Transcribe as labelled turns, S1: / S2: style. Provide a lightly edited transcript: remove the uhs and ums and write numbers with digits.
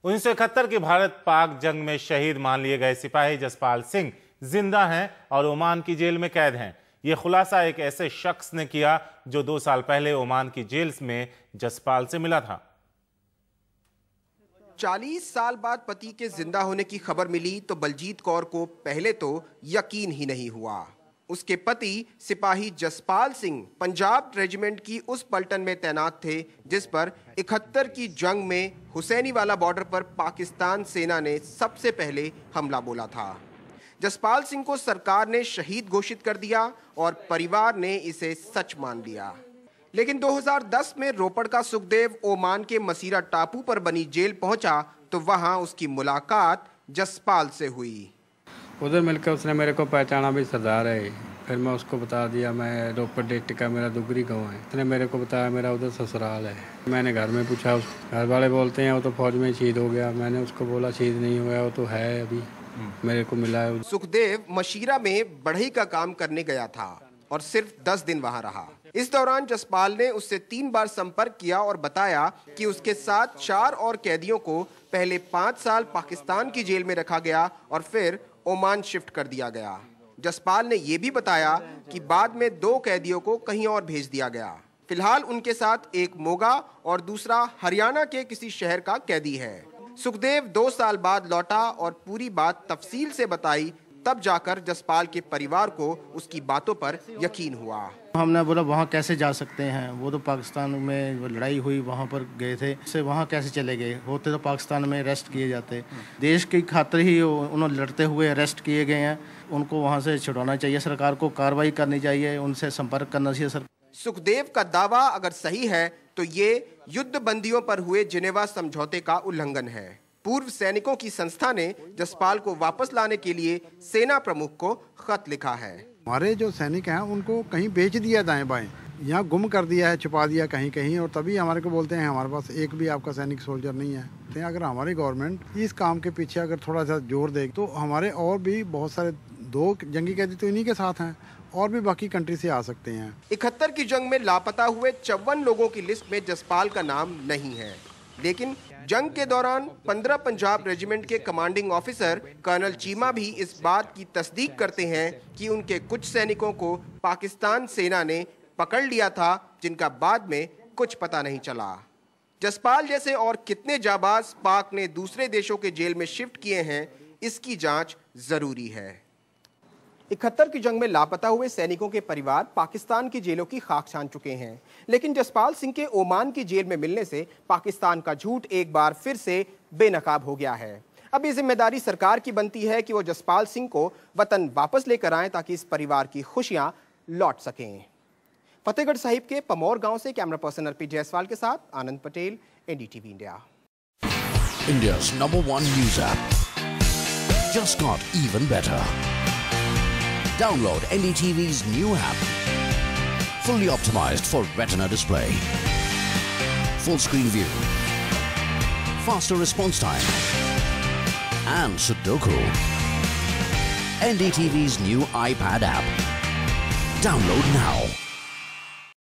S1: 1971 की भारत पाक जंग में शहीद मान लिए गए सिपाही जसपाल सिंह जिंदा हैं और ओमान की जेल में कैद हैं। यह खुलासा एक ऐसे शख्स ने किया जो 2 साल पहले ओमान की जेल में जसपाल से मिला था।
S2: 40 साल बाद पति के जिंदा होने की खबर मिली तो बलजीत कौर को पहले तो यकीन ही नहीं हुआ। उसके पति सिपाही जसपाल सिंह पंजाब रेजिमेंट की उस पलटन में तैनात थे जिस पर 71 की जंग में हुसैनीवाला बॉर्डर पर पाकिस्तान सेना ने सबसे पहले हमला बोला था। जसपाल सिंह को सरकार ने शहीद घोषित कर दिया और परिवार ने इसे सच मान लिया। लेकिन 2010 में रोपड़ का सुखदेव ओमान के मसीरा टापू पर बनी जेल पहुंचा तो वहां उसकी मुलाकात जसपाल से हुई।
S3: उधर मिलकर उसने मेरे को पहचाना भी सरदार है। फिर मैं उसको बता दिया मैं रोपड़ डिस्ट्रिक्ट का, मेरा दुगरी गाँव है। उसने मेरे को बताया मेरा उधर ससुराल है। मैंने घर में पूछा, घर वाले बोलते हैं वो तो फौज में शहीद हो गया। मैंने उसको बोला शहीद नहीं हुआ, वो तो है अभी मेरे को मिला है।
S2: सुखदेव मशीरा में बढ़ई का काम करने गया था और सिर्फ 10 दिन वहां रहा। इस दौरान जसपाल ने उससे 3 बार संपर्क किया और बताया कि उसके साथ 4 और कैदियों को पहले 5 साल पाकिस्तान की जेल में रखा गया और फिर ओमान शिफ्ट कर दिया गया। जसपाल ने यह भी बताया कि बाद में 2 कैदियों को कहीं और भेज दिया गया। फिलहाल उनके साथ एक मोगा और दूसरा हरियाणा के किसी शहर का कैदी है। सुखदेव 2 साल बाद लौटा और पूरी बात तफसील से बताई। तब जाकर जसपाल के परिवार को उसकी बातों पर यकीन हुआ।
S4: हमने बोला वहाँ कैसे जा सकते हैं, वो तो पाकिस्तान में लड़ाई हुई वहाँ पर गए थे, से वहाँ कैसे चले गए, होते तो पाकिस्तान में अरेस्ट किए जाते। देश की खातिर ही उन्होंने लड़ते हुए अरेस्ट किए गए हैं। उनको वहाँ से छुड़ाना चाहिए, सरकार को कार्रवाई करनी चाहिए, उनसे संपर्क करना चाहिए। सर
S2: सुखदेव का दावा अगर सही है तो ये युद्ध बंदियों पर हुए जिनेवा समझौते का उल्लंघन है। पूर्व सैनिकों की संस्था ने जसपाल को वापस लाने के लिए सेना प्रमुख को खत लिखा है।
S5: हमारे जो सैनिक हैं उनको कहीं बेच दिया दाएं बाएं, यहाँ गुम कर दिया है, छुपा दिया कहीं कहीं, और तभी हमारे को बोलते हैं हमारे पास एक भी आपका सैनिक सोल्जर नहीं है। तो अगर हमारी गवर्नमेंट इस काम के पीछे अगर थोड़ा सा जोर दे तो हमारे और भी बहुत सारे 2 जंगी कैदी तो इन्हीं के साथ हैं और भी बाकी कंट्री से आ सकते हैं।
S2: 71 की जंग में लापता हुए 54 लोगों की लिस्ट में जसपाल का नाम नहीं है, लेकिन जंग के दौरान 15 पंजाब रेजिमेंट के कमांडिंग ऑफिसर कर्नल चीमा भी इस बात की तस्दीक करते हैं कि उनके कुछ सैनिकों को पाकिस्तान सेना ने पकड़ लिया था जिनका बाद में कुछ पता नहीं चला। जसपाल जैसे और कितने जाबाज पाक ने दूसरे देशों के जेल में शिफ्ट किए हैं, इसकी जांच जरूरी है। 71 की जंग में लापता हुए सैनिकों के परिवार पाकिस्तान की जेलों की खाक छान चुके हैं, लेकिन जसपाल सिंह के ओमान की जेल में मिलने से पाकिस्तान का झूठ एक बार फिर से बेनकाब हो गया है। अब ये जिम्मेदारी सरकार की बनती है कि वो जसपाल सिंह को वतन वापस लेकर आएं ताकि इस परिवार की खुशियां लौट सकें। फतेहगढ़ साहिब के पमौर गांव से कैमरा पर्सन अर्पित जायसवाल के साथ Anand Patel, NDTV India.
S6: India's #1 news app just got even better. Download NDTV's new app, fully optimized for retina display, full screen view, faster response time, and Sudoku. NDTV's new iPad app. Download now.